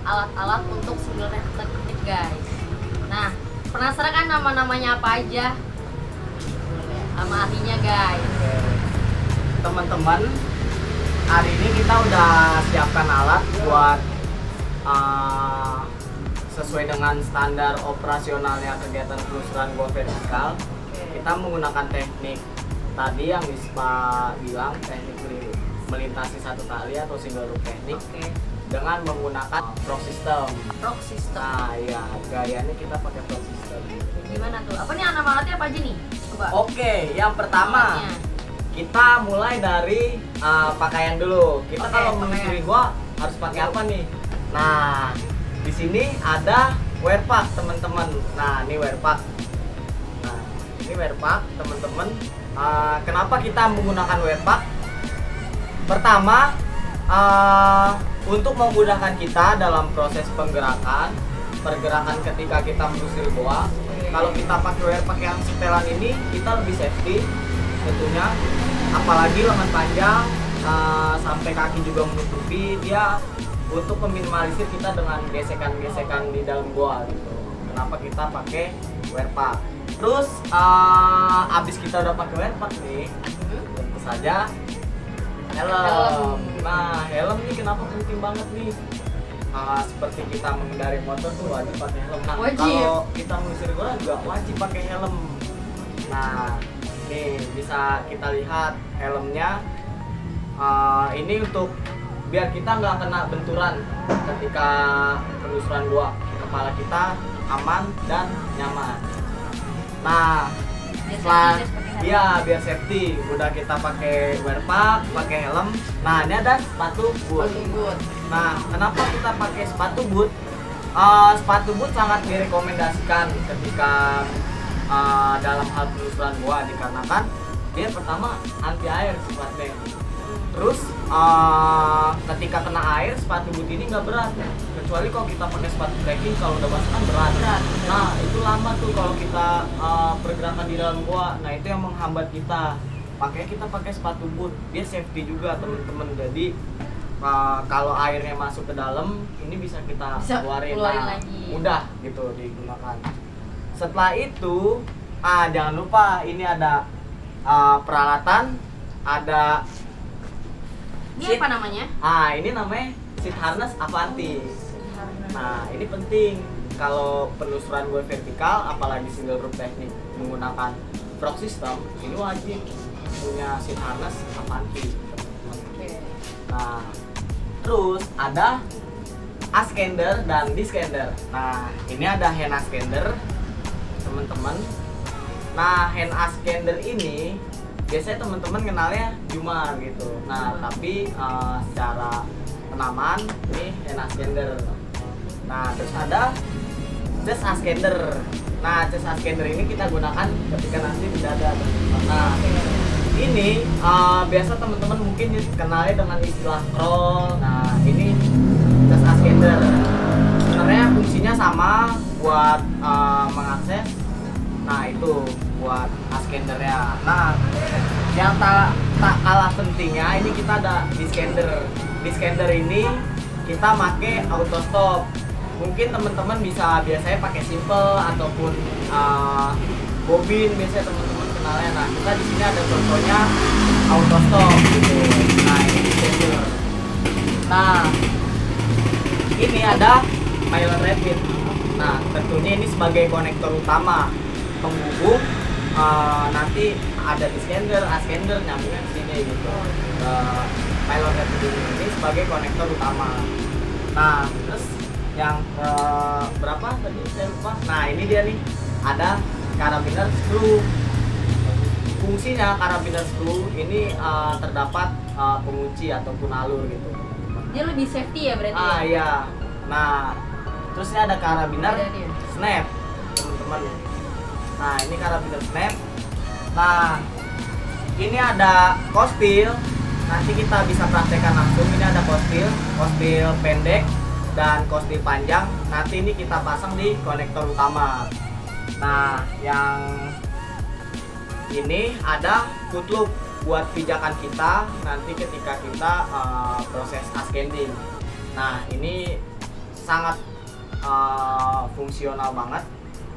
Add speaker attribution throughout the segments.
Speaker 1: alat-alat untuk single reflective guys. Nah, penasaran kan nama-namanya apa aja? Sama ahlinya guys.
Speaker 2: Teman-teman, hari ini kita udah siapkan alat buat sesuai dengan standar operasionalnya kegiatan penelusuran gua vertikal. Kita menggunakan teknik tadi yang Wisma bilang, teknik melintasi satu tali atau single rope teknik dengan menggunakan proc system. Nah, iya, gayanya kita pakai proc system.
Speaker 1: Gimana tuh? Apa nih nama alatnya apa aja nih? Coba.
Speaker 2: Oke, yang pertama kita mulai dari pakaian dulu. Kita kalau menelusuri gua harus pakai apa nih? Nah, di sini ada wear pack teman-teman. Nah, ini wear pack. Nah, ini wear pack teman-teman. Kenapa kita menggunakan wear pack? Pertama, untuk memudahkan kita dalam proses pergerakan ketika kita menelusuri goa. Kalau kita pakai wear pack yang setelan ini, kita lebih safety tentunya. Apalagi lengan panjang sampai kaki juga menutupi, dia untuk meminimalisir kita dengan gesekan-gesekan di dalam goa gitu. Kenapa kita pakai wear pack? Terus abis kita udah pakai wear pack nih, tentu saja helm. Nah, helm nih kenapa penting banget nih? Seperti kita mengendari motor tuh wajib pakai helm. Nah, kalau kita menelusuri goa juga wajib pakai helm. Nah, nih bisa kita lihat helmnya. Ini untuk biar kita nggak kena benturan ketika penelusuran goa. Kepala kita aman dan nyaman. Nah, setelah biar safety, udah kita pakai wear pack, pakai helm. Nah, ini ada sepatu boot. Nah, kenapa kita pakai sepatu boot? Sepatu boot sangat direkomendasikan ketika dalam hal penelusuran goa, dikarenakan dia pertama anti air sifatnya. Terus ketika kena air, sepatu boot ini nggak berat, kecuali kalau kita pakai sepatu trekking, kalau udah basah kan berat. Nah, itu lama tuh kalau kita pergerakan di dalam goa. Nah, itu yang menghambat kita. Makanya kita pakai sepatu boot, dia safety juga teman-teman. Jadi kalau airnya masuk ke dalam, ini bisa kita keluarin lagi. Mudah gitu digunakan. Setelah itu, jangan lupa ini ada peralatan, ada
Speaker 1: ini apa namanya?
Speaker 2: Ini namanya seat harness Avanti. Nah, ini penting kalau penelusuran gua vertikal, apalagi single rope teknik menggunakan proc system, ini wajib punya seat harness Avanti. Nah, terus ada ascender dan descender. Nah, ini ada hand ascender teman-teman. Nah, hand ascender ini biasanya teman-teman kenalnya Jumar gitu. Nah, tapi secara penamaan ini hand ascender. Nah, terus ada chest ascender. Nah, chest ascender ini kita gunakan ketika nanti tidak ada. Nah, ini biasa teman-teman mungkin kenalnya dengan istilah crawl. Nah, ini chest ascender. Sebenarnya fungsinya sama buat mengakses. Nah, itu buat ascendernya. Nah, yang tak kalah pentingnya ini kita ada descender. Descender ini kita pakai auto stop. Mungkin teman-teman biasanya pakai simple ataupun bobin, biasanya teman-teman kenalnya. Nah, kita di sini ada contohnya auto stop gitu. Nah, ini descender. Nah, ini ada pilot rapid. Nah, tentunya ini sebagai konektor utama penghubung. Nanti ada descender, ascender nyambungnya ke sini gitu. Pilot rapid ini sebagai konektor utama. Nah, terus yang berapa tadi saya lupa. Nah, ini dia nih, ada carabiner screw. Fungsinya carabiner screw ini terdapat pengunci ataupun alur gitu.
Speaker 1: Dia lebih safety ya berarti?
Speaker 2: Iya. Nah, terus ini ada carabiner snap teman-teman. Nah, ini carabiner snap. Nah, ini ada costil. Nanti kita bisa praktekkan langsung. Ini ada costil pendek dan costil panjang. Nanti ini kita pasang di konektor utama. Nah, yang ini ada foot loop buat pijakan kita nanti ketika kita proses ascending. Nah, ini sangat fungsional banget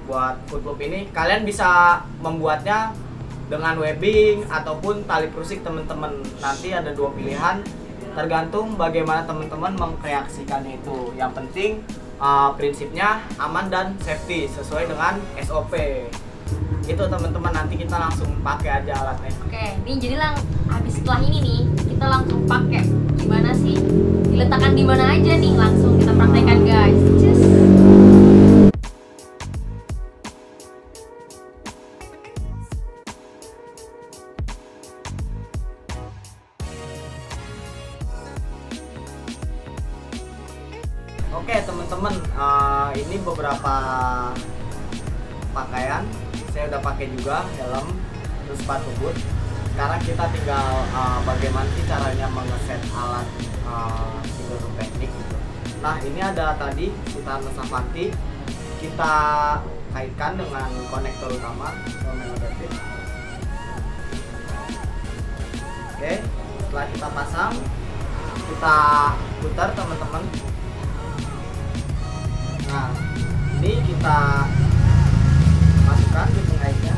Speaker 2: buat foot loop ini. Kalian bisa membuatnya dengan webbing ataupun tali prusik teman-teman. Nanti ada dua pilihan, tergantung bagaimana teman-teman mengkreasikannya itu. Yang penting prinsipnya aman dan safety sesuai dengan SOP. Itu teman-teman, nanti kita langsung pakai aja alatnya.
Speaker 1: Oke, nih jadi habis setelah ini nih kita langsung pakai. Gimana sih? Diletakkan di mana aja nih? Langsung kita praktekkan guys. Just.
Speaker 2: Oke teman-teman, ini beberapa pakaian. Saya udah pakai juga helm, terus sepatu boot. Sekarang kita tinggal bagaimana sih caranya mengeset alat single room teknik gitu. Nah ini ada tadi si Thanos Avanti, kita kaitkan dengan konektor utama. Oke, setelah kita pasang, kita putar teman-teman. Nah, ini kita masukkan di pengaitnya.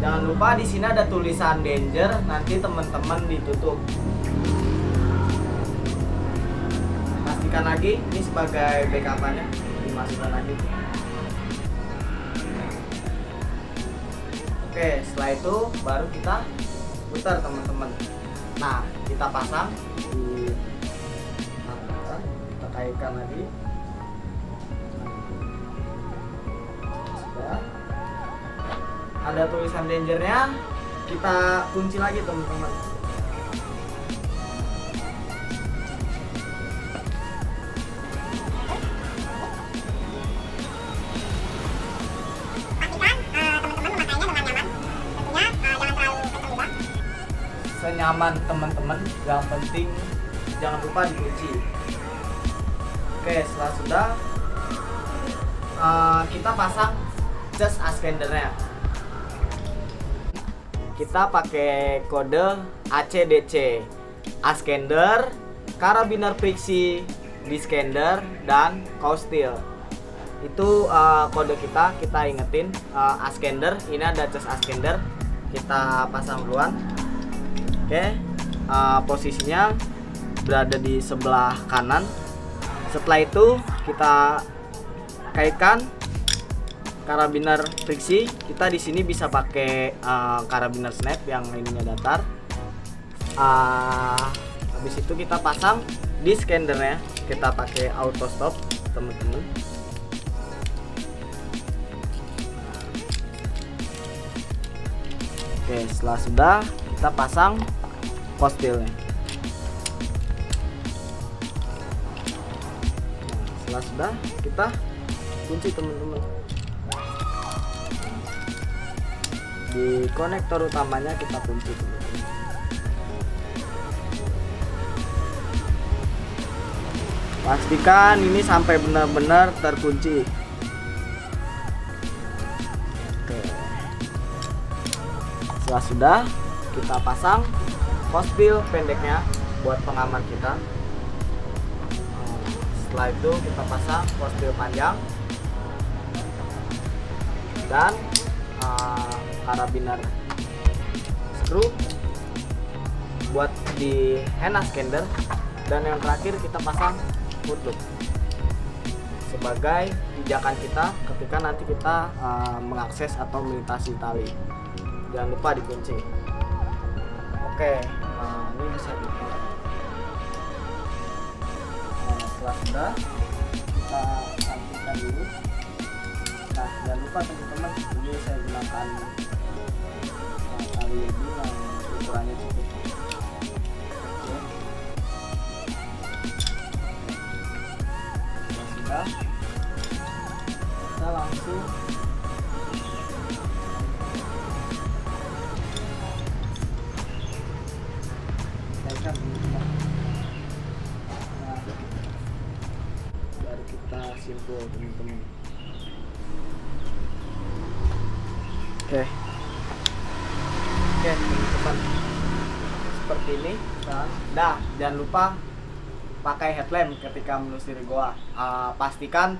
Speaker 2: Jangan lupa di sini ada tulisan danger, nanti teman-teman ditutup. Pastikan lagi, ini sebagai backup-nya dimasukkan lagi. Oke, setelah itu baru kita putar teman-teman. Nah, kita pasang di kita kaitkan lagi. Sudah. Ada tulisan dangernya, kita kunci lagi teman-teman. Senyaman teman-teman, yang penting jangan lupa dikunci. Oke, setelah sudah kita pasang just askendernya. Kita pakai kode ACDC, askender, karabiner friksi, diskender, dan Caustil. Itu kode kita ingetin. Askender, ini ada just askender, kita pasang duluan. Oke, posisinya berada di sebelah kanan. Setelah itu kita kaitkan karabiner friksi. Kita di sini bisa pakai karabiner snap yang ininya datar. Habis itu kita pasang di skendernya. Kita pakai auto stop teman-teman. Oke, setelah sudah kita pasang postilnya. Setelah sudah kita kunci teman-teman. Di konektor utamanya kita kunci teman-teman. Pastikan ini sampai benar-benar terkunci. Oke. Setelah sudah kita pasang postil pendeknya buat pengaman kita. Setelah itu kita pasang postil panjang dan karabiner screw buat di hand askender, dan yang terakhir kita pasang foot loop sebagai pijakan kita ketika nanti kita mengakses atau melintasi tali. Jangan lupa dikunci. Oke, ini bisa dibuka. Setelah sudah kita sampingkan dulu. Nah, jangan lupa teman-teman, ini saya gunakan tali ini yang ukurannya cukup kecil. Setelah sudah, kita langsung kaitkan teman-teman. Nah, baru kita simpul teman-teman. Oke teman-teman, seperti seperti ini. Dah, jangan lupa pakai headlamp ketika menelusuri goa. Pastikan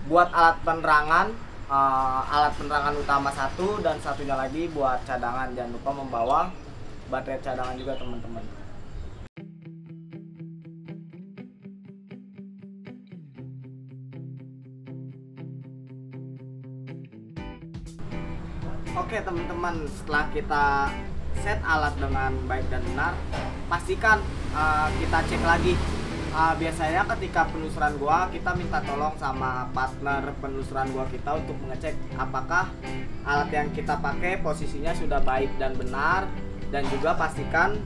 Speaker 2: buat alat penerangan utama satu, dan satunya lagi buat cadangan. Jangan lupa membawa baterai cadangan juga teman-teman. Oke teman-teman, setelah kita set alat dengan baik dan benar, pastikan kita cek lagi. Biasanya ketika penelusuran gua, kita minta tolong sama partner penelusuran gua kita untuk mengecek apakah alat yang kita pakai posisinya sudah baik dan benar, dan juga pastikan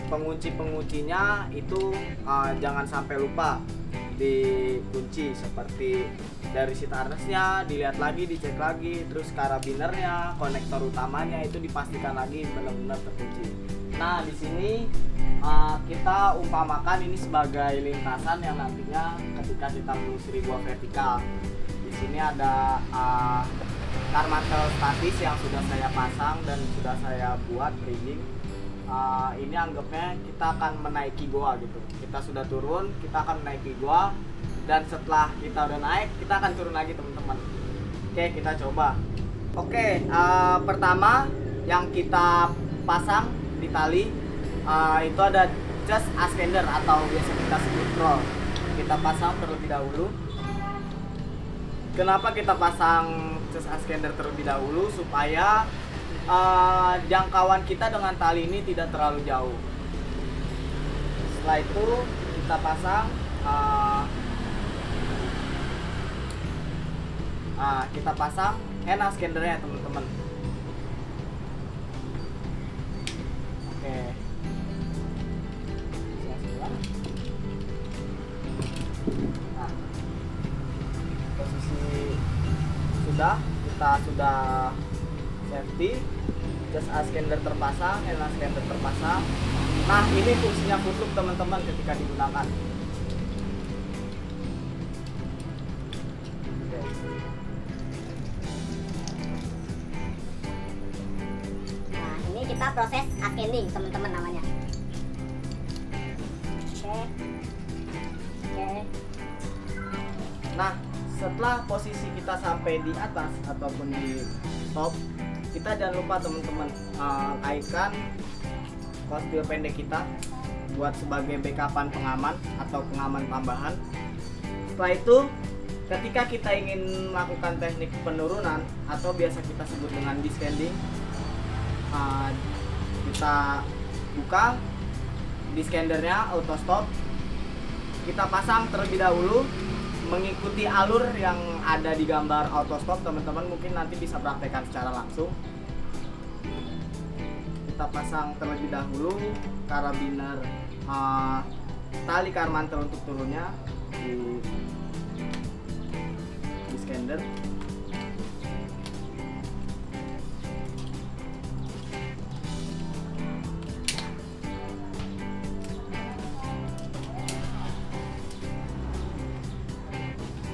Speaker 2: pengunci-penguncinya itu jangan sampai lupa dikunci, seperti dari seat harness-nya dilihat lagi, dicek lagi, terus karabinernya, konektor utamanya itu dipastikan lagi benar-benar terkunci. Nah, di sini kita umpamakan ini sebagai lintasan yang nantinya ketika kita menelusuri gua vertikal. Di sini ada car mantel statis yang sudah saya pasang dan sudah saya buat rigging. Ini anggapnya kita akan menaiki goa gitu. Kita sudah turun, kita akan menaiki goa, dan setelah kita udah naik, kita akan turun lagi teman-teman. Oke, kita coba. Oke, pertama yang kita pasang di tali itu ada jas ascender atau biasa kita sebut roll. Kita pasang terlebih dahulu. Kenapa kita pasang jas ascender terlebih dahulu? Supaya jangkauan kita dengan tali ini tidak terlalu jauh. Setelah itu kita pasang hand ascendernya teman-teman. Oke. Nah, posisi kita sudah safety, jas ascender terpasang, hand ascender terpasang. Nah, ini fungsinya footloop teman-teman ketika digunakan.
Speaker 3: Nah, ini kita proses ascending teman-teman namanya. Oke.
Speaker 2: Nah, setelah posisi kita sampai di atas ataupun di top, kita jangan lupa teman-teman kaitkan kostil pendek kita buat sebagai backupan pengaman atau pengaman tambahan. Setelah itu, ketika kita ingin melakukan teknik penurunan atau biasa kita sebut dengan descending, kita buka descendernya auto stop. Kita pasang terlebih dahulu mengikuti alur yang ada di gambar auto stop. Teman-teman mungkin nanti bisa praktekkan secara langsung. Kita pasang terlebih dahulu karabiner tali car mantel untuk turunnya di descender.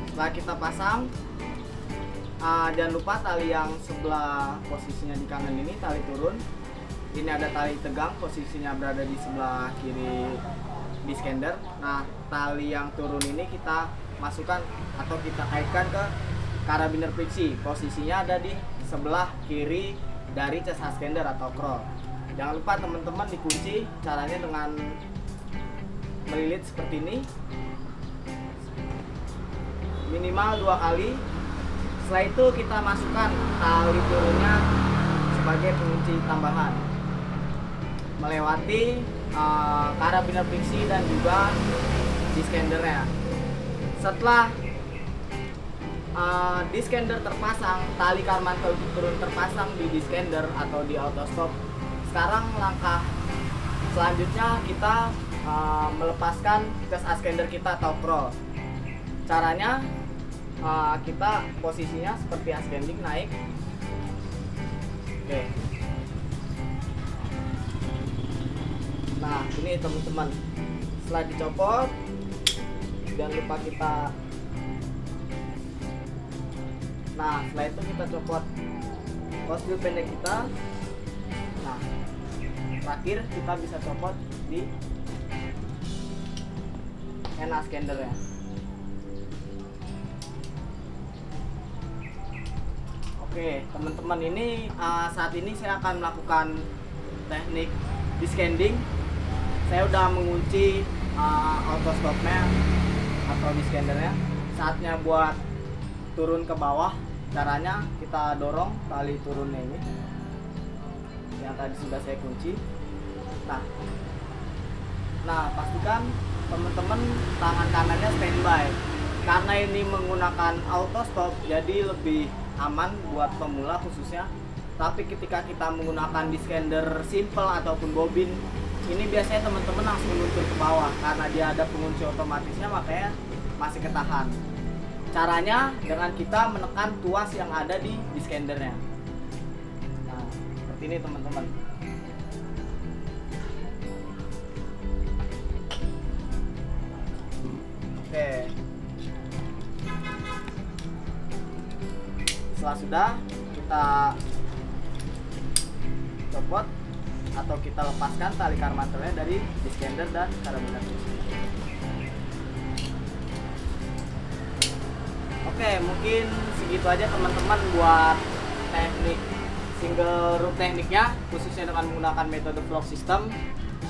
Speaker 2: Setelah kita pasang, jangan lupa tali yang sebelah posisinya di kanan ini tali turun. Ini ada tali tegang, posisinya berada di sebelah kiri descender. Nah, tali yang turun ini kita masukkan atau kita kaitkan ke karabiner fiksi. Posisinya ada di sebelah kiri dari jas ascender atau crawl. Jangan lupa teman-teman dikunci, caranya dengan melilit seperti ini. Minimal 2 kali. Setelah itu kita masukkan tali turunnya sebagai pengunci tambahan melewati karabiner fiksi dan juga descendernya. Setelah descender terpasang, tali car mantel turun terpasang di descender atau di auto stop. Sekarang langkah selanjutnya kita melepaskan jas ascender kita atau crawl. Caranya kita posisinya seperti ascending, naik. Oke. Nah, ini teman-teman, setelah dicopot, jangan lupa kita. Nah, setelah itu kita copot kostil pendek kita. Nah, terakhir kita bisa copot di HENA scanner ya. Oke teman-teman, ini saat ini saya akan melakukan teknik descending. Saya udah mengunci auto stopnya atau descandernya. Saatnya buat turun ke bawah. Caranya kita dorong tali turunnya ini yang tadi sudah saya kunci. Nah pastikan teman-teman tangan kanannya standby, karena ini menggunakan auto stop jadi lebih aman buat pemula khususnya. Tapi ketika kita menggunakan descander simple ataupun bobin, ini biasanya teman-teman langsung meluncur ke bawah karena dia ada pengunci otomatisnya, makanya masih ketahan. Caranya dengan kita menekan tuas yang ada di descandernya. Nah seperti ini teman-teman. Oke, setelah sudah kita copot atau kita lepaskan tali karmantelnya dari descander dan karabiner. Oke, mungkin segitu aja teman-teman buat teknik single root tekniknya, khususnya dengan menggunakan metode vlog system.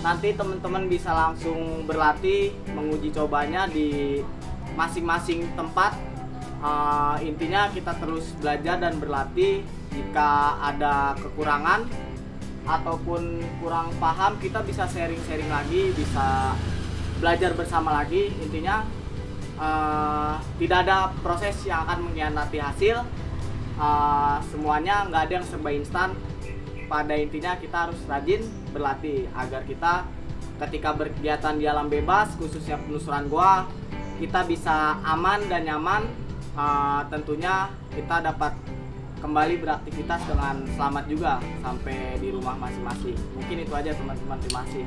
Speaker 2: Nanti teman-teman bisa langsung berlatih, menguji cobanya di masing-masing tempat. Intinya kita terus belajar dan berlatih. Jika ada kekurangan ataupun kurang paham, kita bisa sharing-sharing lagi, bisa belajar bersama lagi. Intinya tidak ada proses yang akan mengkhianati hasil. Semuanya nggak ada yang serba instan. Pada intinya kita harus rajin berlatih agar kita ketika berkegiatan di alam bebas, khususnya penelusuran goa, kita bisa aman dan nyaman. Tentunya kita dapat kembali beraktivitas dengan selamat juga sampai di rumah masing-masing. Mungkin itu aja teman-teman, terima kasih.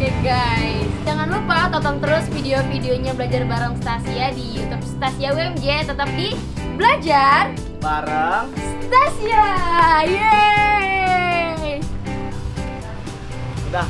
Speaker 1: Oke guys, jangan lupa tonton terus video-videonya belajar bareng Stasia di YouTube Stasia UMJ. Tetap di belajar
Speaker 2: Bareng
Speaker 1: Stasia. Yeay.
Speaker 2: udah.